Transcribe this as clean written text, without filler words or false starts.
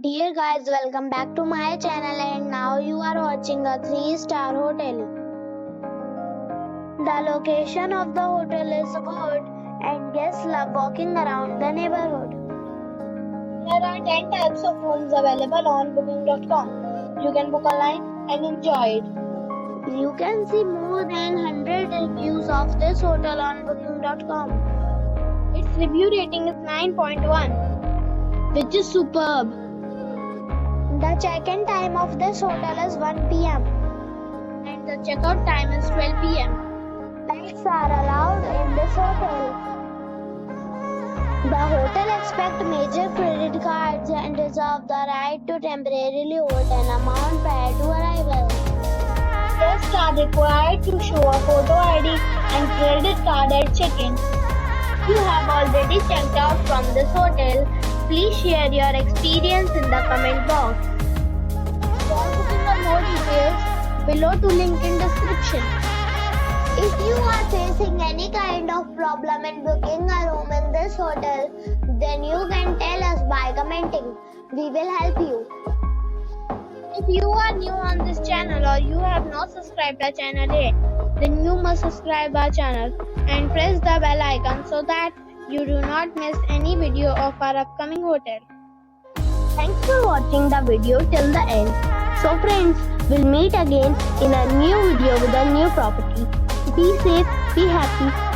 Dear guys, welcome back to my channel and now you are watching a 3-star hotel. The location of the hotel is good and guests love walking around the neighborhood. There are 10 types of rooms available on booking.com. You can book online and enjoy it. You can see more than 100 reviews of this hotel on booking.com. Its review rating is 9.1, which is superb. The check-in time of this hotel is 1 p.m. and the check-out time is 12 p.m. Pets are allowed in this hotel. The hotel accepts major credit cards and reserves the right to temporarily hold an amount prior to arrival. Guests are required to show a photo ID and credit card at check-in. If you have already checked out from this hotel, please share your experience in the comment box. For booking or more details, below to link in description. If you are facing any kind of problem in booking a room in this hotel, then you can tell us by commenting. We will help you. If you are new on this channel or you have not subscribed our channel yet, then you must subscribe our channel and press the bell icon so that you do not miss any video of our upcoming hotel. Thanks for watching the video till the end. So friends, we'll meet again in a new video with a new property. Be safe, be happy.